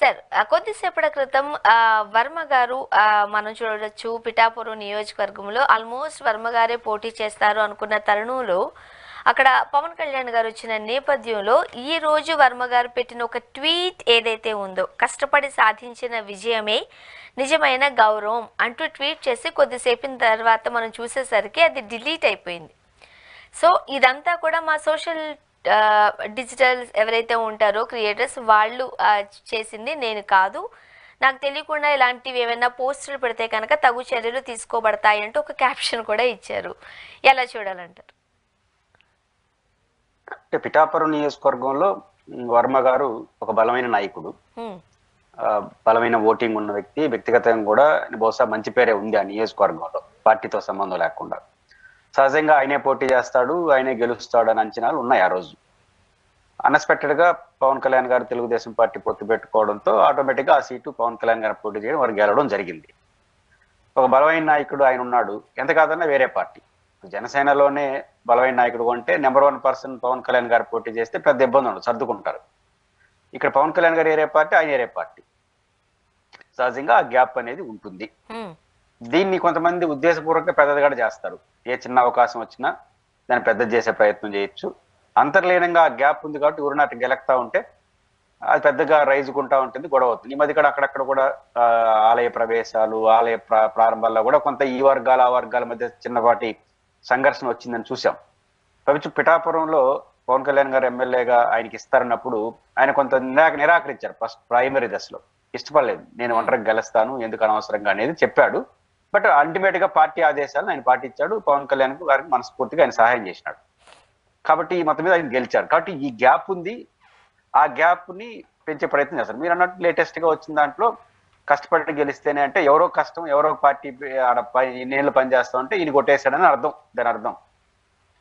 Sir కొద్దిసేపటి క్రితం వర్మ గారు మనం చూడొచ్చు పిఠాపురం నియోజకవర్గంలో ఆల్మోస్ట్ వర్మ గారే పోటీ చేస్తారు అనుకున్న తరుణంలో అక్కడ పవన్ కళ్యాణ్ గారు వచ్చిన నేపథ్యంలో ఈ రోజు వర్మ గారు పెట్టిన ఒక ట్వీట్ ఏదైతే ఉందో కష్టపడి సాధించిన విజయమే నిజమైన గౌరవం అంటూ ట్వీట్ చేసి కొద్దిసేపిన తర్వాత మనం చూసేసరికి అది డిలీట్ అయిపోయింది. సో ఇదంతా కూడా మా సోషల్ డిజిటల్ ఎవరైతే ఉంటారో క్రియేటర్స్ వాళ్ళు చేసింది, నేను కాదు, నాకు తెలియకుండా ఇలాంటివి ఏమైనా పోస్టులు పెడితే కనుక తగు చర్యలు తీసుకోబడతాయి అంటూ ఒక క్యాప్షన్ కూడా ఇచ్చారు. ఎలా చూడాలంటారు? పిఠాపురం నియోజకవర్గంలో వర్మ గారు ఒక బలమైన నాయకుడు, బలమైన ఓటింగ్ ఉన్న వ్యక్తి. వ్యక్తిగతంగా కూడా బహుశా మంచి పేరే ఉంది ఆ నియోజకవర్గంలో, పార్టీతో సంబంధం లేకుండా. సహజంగా ఆయనే పోటీ చేస్తాడు, ఆయనే గెలుస్తాడు అని అంచనాలు ఉన్నాయి. ఆ రోజు అన్ఎక్స్పెక్టెడ్ గా పవన్ కళ్యాణ్ గారు తెలుగుదేశం పార్టీ పొత్తు పెట్టుకోవడంతో ఆటోమేటిక్ గా ఆ సీటు పవన్ కళ్యాణ్ గారు పోటీ చేయడం, వారు గెలవడం జరిగింది. ఒక బలమైన నాయకుడు ఆయన ఉన్నాడు, ఎంత కాదన్నా వేరే పార్టీ. జనసేనలోనే బలమైన నాయకుడు అంటే నెంబర్ 1 పర్సన్ పవన్ కళ్యాణ్ గారు పోటీ చేస్తే పెద్ద ఇబ్బంది ఉండదు, సర్దుకుంటారు. ఇక్కడ పవన్ కళ్యాణ్ గారు ఏరే పార్టీ, ఆయన ఏరే పార్టీ. సహజంగా ఆ గ్యాప్ అనేది ఉంటుంది. దీన్ని కొంతమంది ఉద్దేశపూర్వకంగా పెద్దదిగా చేస్తారు. ఏ చిన్న అవకాశం వచ్చినా దాన్ని పెద్ద చేసే ప్రయత్నం చేయొచ్చు. అంతర్లీనంగా ఆ గ్యాప్ ఉంది కాబట్టి ఊరినాటి గెలక్తా ఉంటే అది పెద్దగా రైజుకుంటా ఉంటుంది, గొడవ అవుతుంది. ఈ మధ్య కూడా అక్కడక్కడ కూడా ఆలయ ప్రవేశాలు, ఆలయ ప్రారంభాల్లో కూడా కొంత ఈ వర్గాల ఆ వర్గాల మధ్య చిన్నపాటి సంఘర్షణ వచ్చిందని చూసాం. పవిత్ర పిఠాపురంలో పవన్ కళ్యాణ్ గారు ఎమ్మెల్యేగా ఆయనకి ఇస్తారన్నప్పుడు ఆయన కొంత నిరాకరించారు. ఫస్ట్ ప్రైమరీ దశలో ఇష్టపడలేదు, నేను ఒంటరికి గెలుస్తాను, ఎందుకు అనవసరంగా అనేది చెప్పాడు. బట్ అల్టిమేట్ గా పార్టీ ఆదేశాలను ఆయన పాటించాడు. పవన్ కళ్యాణ్ గారికి మనస్ఫూర్తిగా ఆయన సహాయం చేసినాడు కాబట్టి ఈ మొత్తం మీద ఆయన గెలిచాడు. కాబట్టి ఈ గ్యాప్ ఉంది, ఆ గ్యాప్ ని పెంచే ప్రయత్నం చేస్తారు. మీరు అన్నట్టు లేటెస్ట్ గా వచ్చిన దాంట్లో కష్టపడి గెలిస్తేనే అంటే ఎవరో కష్టం, ఎవరో పార్టీ ఆడ ఇన్నేళ్ళు పనిచేస్తా ఉంటే ఈయన కొట్టేశాడని అర్థం. దాని అర్థం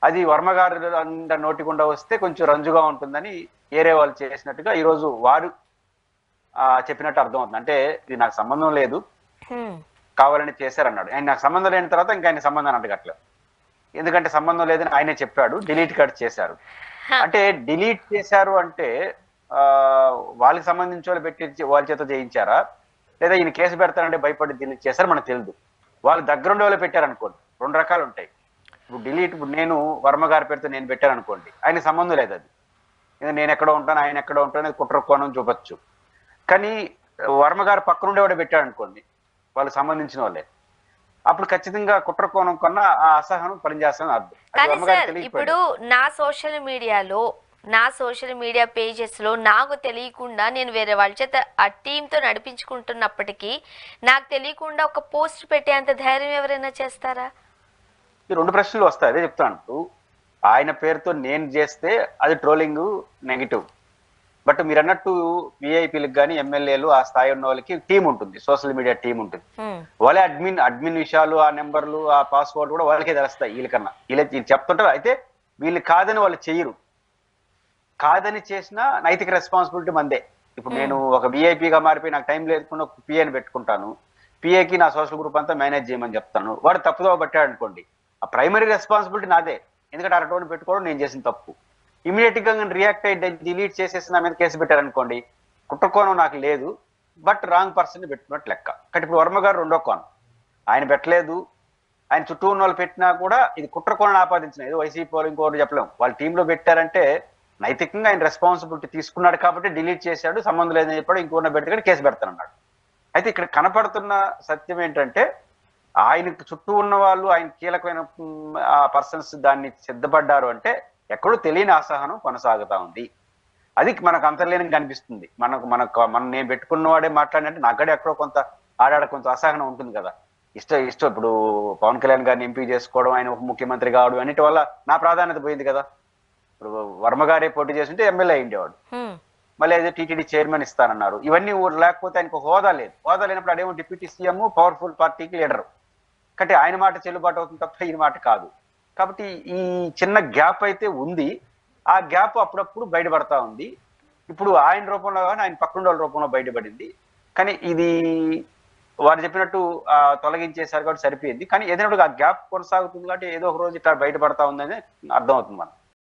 అది వర్మ గారు నోటి గుండా వస్తే కొంచెం రంజుగా ఉంటుందని ఏరే వాళ్ళు చేసినట్టుగా ఈరోజు వారు చెప్పినట్టు అర్థం అవుతుంది. అంటే ఇది నాకు సంబంధం లేదు, కావాలని చేశారన్నాడు. ఆయన నాకు సంబంధం లేని తర్వాత ఇంకా ఆయన సంబంధాన్ని అడగట్లేదు, ఎందుకంటే సంబంధం లేదని ఆయనే చెప్పాడు. డిలీట్ కట్ చేశారు అంటే, డిలీట్ చేశారు అంటే వాళ్ళకి సంబంధించి వాళ్ళు పెట్టి వాళ్ళ చేత చేయించారా, లేదా ఈయన కేసు పెడతారంటే భయపడి డిలీట్ చేశారు మనకు తెలియదు. వాళ్ళు దగ్గరుండే వాళ్ళు పెట్టారనుకోండి, 2 రకాలు ఉంటాయి. ఇప్పుడు డిలీట్, ఇప్పుడు నేను వర్మ గారి పేరుతో నేను పెట్టాను అనుకోండి, ఆయన సంబంధం లేదు, అది నేను ఎక్కడో ఉంటాను ఆయన ఎక్కడో ఉంటాను, అది కుట్ర కోణం చూపొచ్చు. కానీ వర్మ గారు పక్కనుండేవాడు పెట్టాడు అనుకోండి, వాళ్ళకి సంబంధించిన వాళ్ళే, అప్పుడు ఖచ్చితంగా కుట్ర కోణం కన్నా ఆ అసహనం పనిచేస్తుందని అర్థం. కానీ సార్ ఇప్పుడు నా సోషల్ మీడియా పేజెస్ లో నాకు తెలియకుండా నేను వేరే వాళ్ళ చేత ఆ టీంతో నడిపించుకుంటున్నప్పటికీ నాకు తెలియకుండా ఒక పోస్ట్ పెట్టేంత ధైర్యం ఎవరైనా చేస్తారా? ఈ 2 ప్రశ్నలు వస్తాయి, అదే చెప్తాను. ఇప్పుడు ఆయన పేరుతో నేను చేస్తే అది ట్రోలింగ్, నెగిటివ్. బట్ మీరు అన్నట్టు విఐపీలకు కానీ ఎమ్మెల్యేలు ఆ స్థాయి ఉన్న వాళ్ళకి టీం ఉంటుంది, సోషల్ మీడియా టీం ఉంటుంది. వాళ్ళే అడ్మిన్ విషయాలు, ఆ నెంబర్లు, ఆ పాస్వర్డ్ కూడా వాళ్ళకే తెలుస్తాయి. వీళ్ళకి చెప్తుంటారు. అయితే వీళ్ళు కాదని వాళ్ళు చెయ్యరు. కాదని చేసినా నైతిక రెస్పాన్సిబిలిటీ మందే. ఇప్పుడు నేను ఒక విఐపీగా మారిపోయి నాకు టైం లేకుండా ఒక పిఏని పెట్టుకుంటాను, పిఏకి నా సోషల్ గ్రూప్ అంతా మేనేజ్ చేయమని చెప్తాను. వాడు తప్పుదో పట్టాడు అనుకోండి, ఆ ప్రైమరీ రెస్పాన్సిబిలిటీ నాదే, ఎందుకంటే అటువంటి పెట్టుకోవడం నేను చేసిన తప్పు. ఇమీడియట్ గా రియాక్ట్ అయ్యి డిలీట్ చేసేసి నా మీద కేసు పెట్టారనుకోండి, కుట్రకోణం నాకు లేదు, బట్ రాంగ్ పర్సన్ పెట్టుకున్నట్టు లెక్క. కాబట్టి ఇప్పుడు వర్మ గారు 2వ కోణం, ఆయన పెట్టలేదు, ఆయన చుట్టూ ఉన్న వాళ్ళు పెట్టినా కూడా ఇది కుట్రకోణం ఆపాదించిన, ఏదో వైసీపీ వాళ్ళు ఇంకోటి చెప్పలేము. వాళ్ళ టీంలో పెట్టారంటే నైతికంగా ఆయన రెస్పాన్సిబిలిటీ తీసుకున్నాడు కాబట్టి డిలీట్ చేశాడు, సంబంధం లేదని చెప్పాడు, ఇంకోటి పెట్టి కేసు పెడతానన్నాడు. అయితే ఇక్కడ కనపడుతున్న సత్యం ఏంటంటే, ఆయనకు చుట్టూ ఉన్న వాళ్ళు, ఆయన కీలకమైన ఆ పర్సన్స్ దాన్ని సిద్ధపడ్డారు అంటే ఎక్కడో తెలియని అసహనం కొనసాగుతా ఉంది. అది మనకు అంతర్లీనంగా కనిపిస్తుంది. మనం నేను పెట్టుకున్న వాడే మాట్లాడినట్టే నాకడే ఎక్కడో కొంత కొంత అసహనం ఉంటుంది కదా. ఇష్టం ఇప్పుడు పవన్ కళ్యాణ్ గారిని ఎంపీ చేసుకోవడం, ఆయన ఒక ముఖ్యమంత్రి కావడం అన్నిటి వల్ల నా ప్రాధాన్యత పోయింది కదా. ఇప్పుడు వర్మ గారే పోటీ చేస్తుంటే ఎమ్మెల్యే అయ్యేవాడు, మళ్ళీ ఏదో టీటీడీ చైర్మన్ ఇస్తానన్నారు. ఇవన్నీ లేకపోతే ఆయనకు హోదా లేదు. హోదా లేనప్పుడు అదేమో డిప్యూటీ సీఎం, పవర్ఫుల్ పార్టీకి లీడరు. కాబట్టి ఆయన మాట చెల్లుబాటు అవుతుంది తప్ప ఈయన మాట కాదు. కాబట్టి ఈ చిన్న గ్యాప్ అయితే ఉంది. ఆ గ్యాప్ అప్పుడప్పుడు బయటపడతా ఉంది. ఇప్పుడు ఆయన రూపంలో కానీ ఆయన పక్కన వాళ్ళ రూపంలో బయటపడింది. కానీ ఇది వారు చెప్పినట్టు తొలగించేశారు కాబట్టి సరిపోయింది. కానీ ఏదైనా ఆ గ్యాప్ కొనసాగుతుంది కాబట్టి ఏదో ఒక రోజు ఇట్లా బయటపడతా ఉందని అర్థం అవుతుంది మనకు.